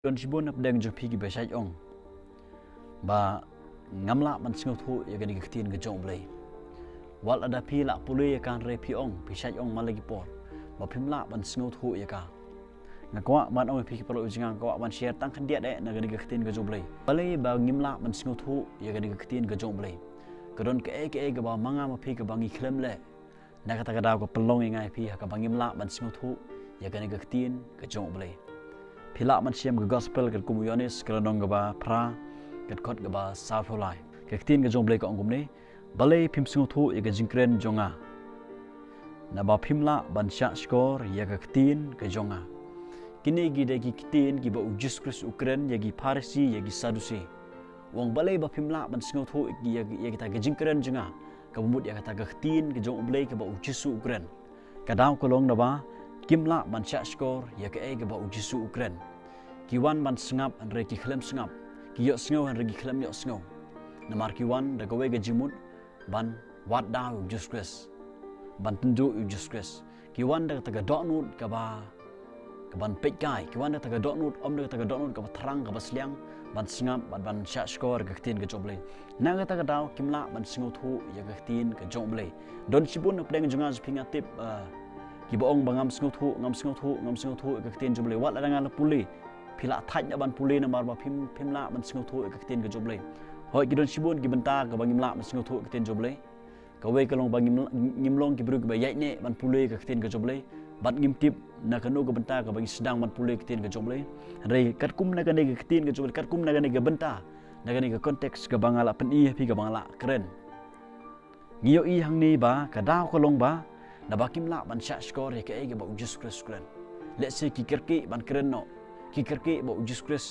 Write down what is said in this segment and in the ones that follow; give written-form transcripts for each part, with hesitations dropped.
Don sibun ap deng jo pigi besai ong ba ngamla ban sngewthuh ya gani ktien ga jong blei wal ada pi la pului ya kan re pi ong besai ong malagi por ba phimla ban sngewthuh ya ka ngakwa ban ong pi palo jinga kwa ban share tang khan dia de na gani ktien ga jong blei balai ba ngimla ban sngewthuh ya gani ktien ga jong blei kadon ke ga ba manga ma pi ga bangi khlem le na kata ga daw ko pelong ngai pi ka bangimla ban sngewthuh ya gani ktien ga jong blei Pila man siam ke gospel ke kumuyonis ke nong gaba pra ke kot gaba safulai ke ktien ke jong blei ko angum ni balai phim sngewthuh ya ke jingkren jonga na ba phimla ban sha skor ya ke ktien ke jonga kini gi de gi ktien gi ba ujis kris ukren ya gi parsi ya gi sadusi wong balai ba phimla ban sngewthuh ya kita ke jingkren jonga ka bumut ya kata ke ktien ke jong blei ke ba ujis ukren kadang kolong na ba Kimla ban sha skor ya ke ba ujisu Ukren. Kiwan ban sngap an re ki khlem sngap. Ki yo sngew an re ki khlem yo sngew. Namar kiwan da gawe ga jimut ban wat da ujus kres. Ban tundu ujus kres. Kiwan da ta ga donut ka ba ka ban pek kai. Kiwan da ta ga donut om da ta ga donut ka ba thrang ka ba sliang ban sngap ban sha skor ga ktien ga joblei. Na ga ta ga daw kimla ban sngewthuh ya ga ktien ga joblei. Don sibun ap deng junga pinga tip ki boong bangam sngewthuh ke ktien joblei wat la ngal puli phila thaj ban puli na mar ba phimla ban sngewthuh ke ktien ke joblei hoi ki don sibun ki benta ka bangimla ban sngewthuh ke ktien joblei ka we ka long bangim ngimlong ki bruk ba yai ne ban puli ke ktien ke joblei bat ngim tip na kanu ka benta ka bangi sedang ban puli ke ktien ke joblei rei kat kum na ka ne ke ktien ke joblei kat kum na ka ne ke benta na ka ne ke konteks ka bangala pen i pi ka bangala keren ngiyo i hang ni ba ka daw ka long ba na bakim la ban sha skor ya ke ba ujus kres kren let's say ki kerke ban kren no ki kerke ba ujus kres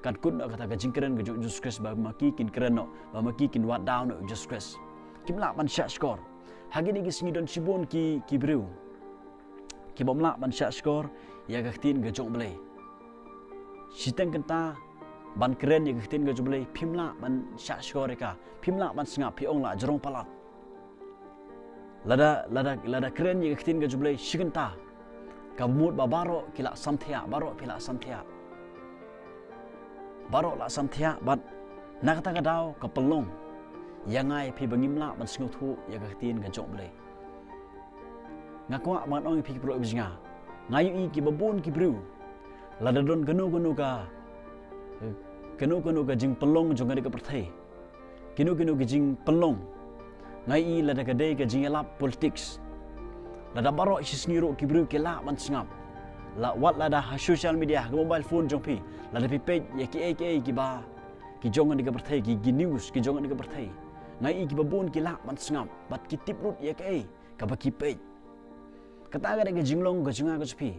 kan kun kata ga jingkren ga ujus kres ba maki kin kren no ba maki kin wat down no ujus kres kim la ban sha skor hagi ni gisni don sibon ki brew ki bom la ban sha skor ya ga ktien ga jong blei siteng kenta ban kren ya ga ktien ga jong blei phimla ban sha skor ka phimla ban sngap pi ong la jrong palat lada keren yang ktien ga jublei shigenta ka mut ba baro kila samthia baro pila samthia baro la samthia bat nakata ka daw ka pelong yangai pi bangimla ban sngewthuh ya ga ktien ga joblei ngakwa man ong pi pro bijnga ngayu i ki babun ki bru lada don ganu ga jing pelong jonga ka perthai kinu ga jing pelong ngai i lada kadai ka jingelap politics lada baro sisngiro kibru ke la man sngap la wat lada social media ke mobile phone jong pi lada pi page ya ki ba ki jong ni ka berthai ki news ki jong ni ka berthai ngai i ki babun ki la man sngap bat ki tiprut ya ka ba ki page kata ga jinglong ga jinga ga pi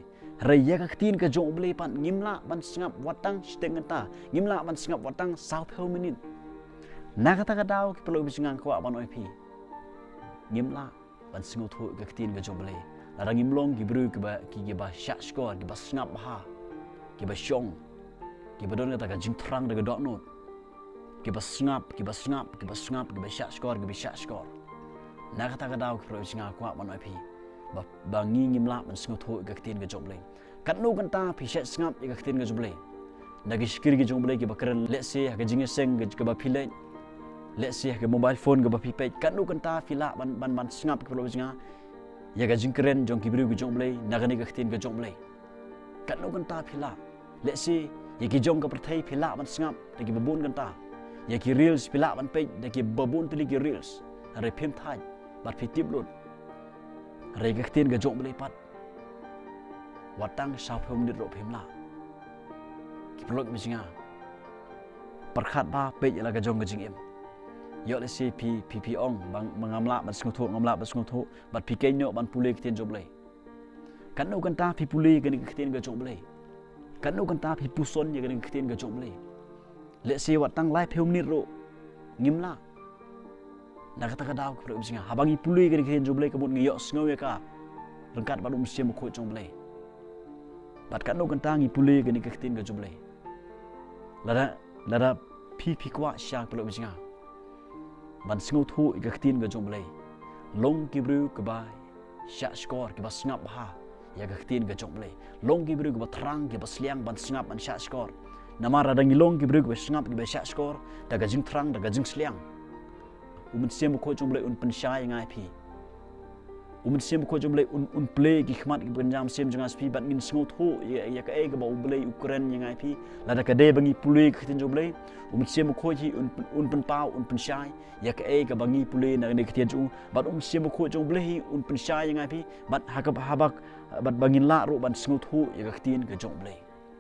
rai ya ka ktien ka jong blei pan ngimla ban sngap watang stengeta ngimla ban sngap watang south hominin na kata ka daw ki pelo bisingang kwa ban oi pi ngimla ban sngewthuh ke ktien ga jong blei la ngimlong ki bru ki ba sha skor ki ba snap ha ki ba shong ki ba don ta ga jing thrang daga dot not ki ba snap ki ba sha skor na kata ga daw ki pro singa kwa ban oi pi ba ngimla ban sngewthuh ke ktien ga jong blei kat nu kan ta pi sha snap ke ktien ga jong blei nagi skir ki jong blei ki ba keren let's say ga jing seng ga ba pilai let's say ke mobile phone ke bapi page kan nu kan ta fila ban sngap ke jinga ya ga jingkren jong ki bru ke jong blei na ga ni ga ktien ke jong blei kan nu kan ta fila let's say ya ki jong ka perthai fila ban sngap de ki babun kan ta ya ki reels fila ban page de ki babun tli ki reels re phim thai bat fitip lut re ga ktien ke jong blei pat watang sao phom nit ro phim la ki plot jinga perkhat ba page la ga jong ga jingim yo le si pi ong bang mengamla ban sngewthuh bat pi kenyo ban puli ktien joblei kan nu kan ta pi puli kan ktien ga joblei kan nu kan ta pi puson ya kan ktien ga joblei le si watang live hum ni ro ngimla na kata ka daw pro singa habangi puli kan ktien joblei ka bun ngi yo sngew ya ka rengkat badum siam ko joblei bat kan nu kan ta ngi puli kan ktien ga joblei lada pi kwa sha pro singa ban sngewthuh ke ktien ga jong blei long ki bru ke ba sha skor ke ba snap ha ya ga ktien ga jong blei long ki bru ke ba thrang ke ba sliang ban snap ban sha skor nama radang ilong ki bruk besngap ki besyak skor daga jing terang daga jing sliang umin siam ko jong blai un pensyai ngai pi umin siam ko jong blai un play ki khmat ki benjam siam jang aspi bat ngin sngewthuh ya ka e ga ba U Blei Ukraine ngai pi la da ka de bangi pului ki tin jong blai umin siam ko ji un pen pau un pensyai ya ka e ga bangi pului na ne ktien ju bat siam ko jong blai un pensyai ngai pi bat habak bat bangin la ro ban sngewthuh ya ka ktien ga jong blai